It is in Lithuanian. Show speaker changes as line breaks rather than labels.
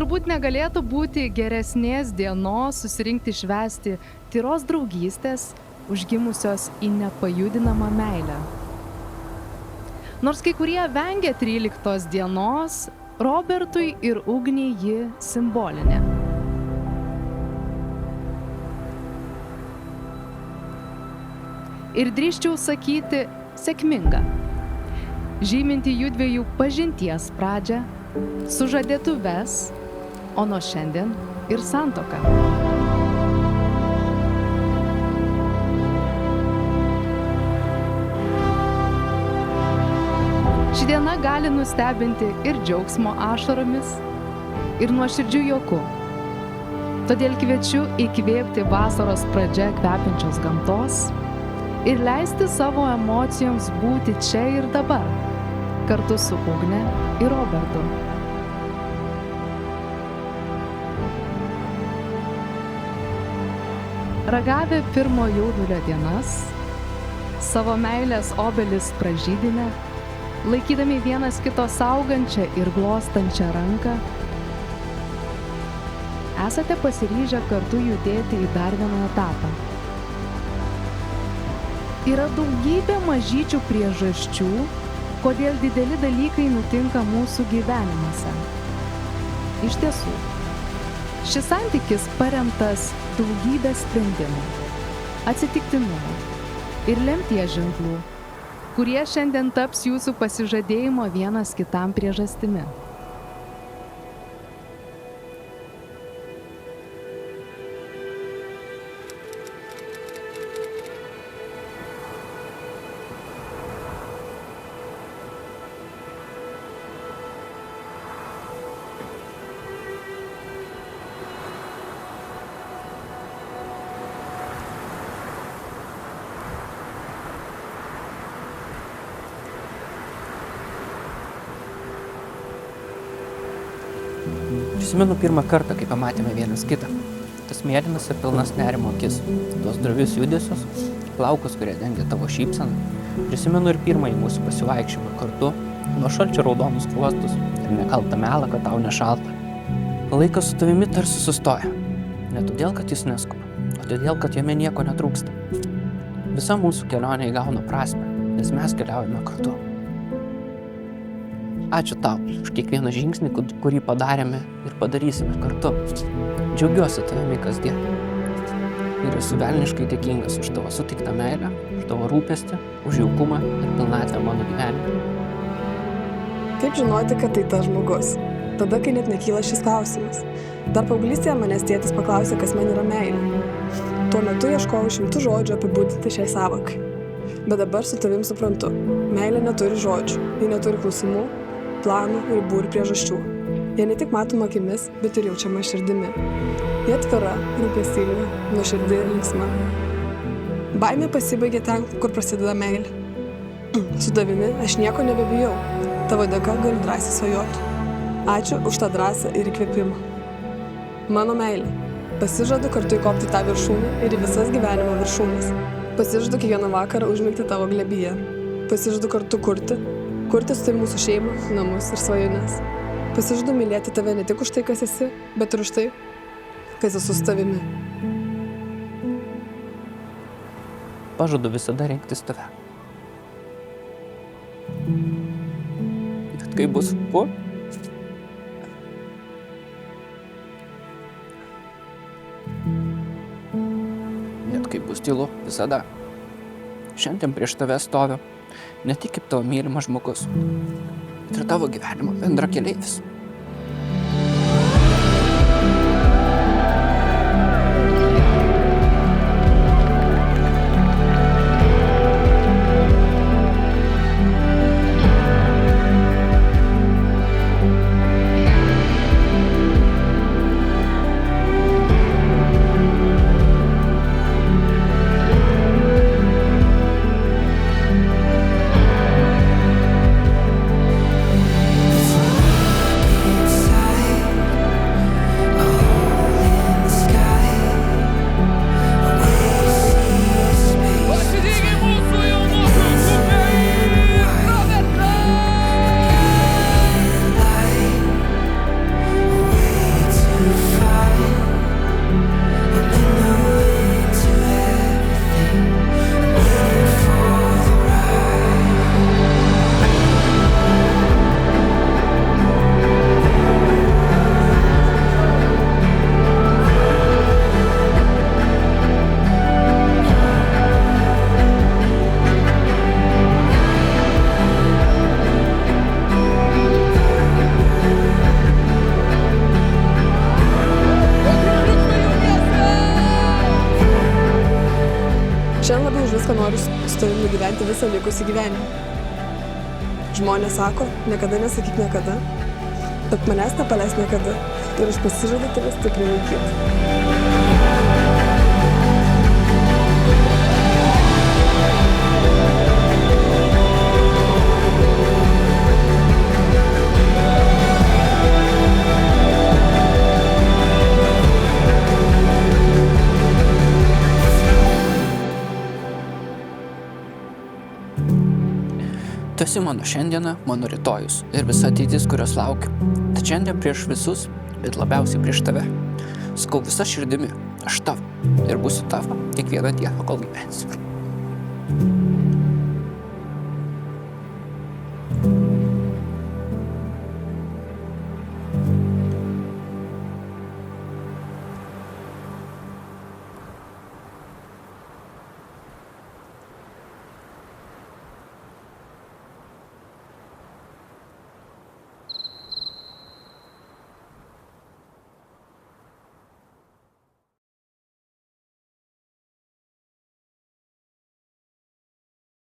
turbūt negalėtų būti geresnės dienos susirinkti švęsti tyros draugystės, užgimusios į nepajudinamą meilę. Nors kai kurie vengia 13 dienos, Robertui ir Ugniai ji simbolinė. Ir drįsčiau sakyti sėkminga, žyminti jųdviejų pažinties pradžią, sužadėtuves, o nuo šiandien ir santuoką. Ši diena gali nustebinti ir džiaugsmo ašaromis, ir nuoširdžiu juoku. Todėl kviečiu įkvėpti vasaros pradžia kvepiančios gamtos ir leisti savo emocijoms būti čia ir dabar, kartu su Ugne ir Robertu. Ragavę pirmo jaudulio dienas, savo meilės obelis pražydinę, laikydami vienas kito saugančią ir glostančią ranką, esate pasiryžę kartu judėti į dar vieną etapą. Yra daugybė mažyčių priežasčių, kodėl dideli dalykai nutinka mūsų gyvenimuose. Iš tiesų, šis santykis paremtas daugybė sprendimų, atsitiktinumų ir lemties ženklų, kurie šiandien taps jūsų pasižadėjimo vienas kitam priežastimi.
Prisimenu pirmą kartą, kai pamatėme vienas kitą. Tas mėlynas ir pilnas nerimo akis, tos drovius judesius, plaukus, kurie dengia tavo šypseną. Prisimenu ir pirmąjį mūsų pasivaikščiojimą kartu, nuo šalčio raudonus skruostus ir nekaltą melą, kad tau nešalta. Laikas su tavimi tarsi sustoja. Ne todėl, kad jis neskuba, o todėl, kad jame nieko netrūksta. Visa mūsų kelionė įgauna prasmę, nes mes keliaujame kartu. Ačiū tau už kiekvieną žingsnį, kurį padarėme ir padarysime kartu. Džiaugiuosi tavimi kasdien. Ir esu velniškai dėkingas už tavo sutiktą meilę, už tavo rūpestį, už jaukumą ir pilnatvę mano gyvenime.
Kaip žinoti, kad tai tas žmogus? Tada, kai net nekyla šis klausimas. Dar paauglystėje manęs tėtis paklausė, kas man yra meilė. Tuo metu ieškojau 100 žodžių apibūdinti šiai sąvokai. Bet dabar su tavim suprantu. Meilė neturi žodžių, ji neturi klausimų, planų, ribų ir priežasčių. Jie ne tik matoma akimis, bet ir jaučiama širdimi. Jie atvira, rūpestinga, nuoširdi ir linksma. Baimė pasibaigia ten, kur prasideda meilė. Su tavimi aš nieko nebebijau. Tavo dėka galiu drąsiai svajoti. Ačiū už tą drąsą ir įkvėpimą. Mano meilė. Pasižadu kartu įkopti tą viršūnę ir į visas gyvenimo viršūnės. Pasižadu kiekvieną vakarą užmigti tavo glėbyje. Pasižadu kartu kurti su tai mūsų šeimą, namus ir svajones. Pasižadu mylėti tave ne tik už tai, kas esi, bet ir už tai, kas esu su tavimi.
Pažadu visada rinktis tave. Bet kai bus sunku, net kai bus tylu, visada. Šiandien prieš tave stoviu. Ne tik kaip tavo mylimas žmogus, bet ir tavo gyvenimo bendrakeleivis.
Šiandien labiau už viską noriu su tavimi nugyventi visą likusį gyvenimą. Žmonės sako, niekada nesakyk niekada, bet manęs nepaleis niekada ir aš pasižadu tave stipriai laikyti.
Tu esi mano šiandiena, mano rytojus ir visa ateitis, kurios laukiu. Tad šiandien prieš visus, bet labiausiai prieš tave. Sakau visa širdimi, aš tavo ir būsiu tavo kiekvieną dieną, kol gyvensiu.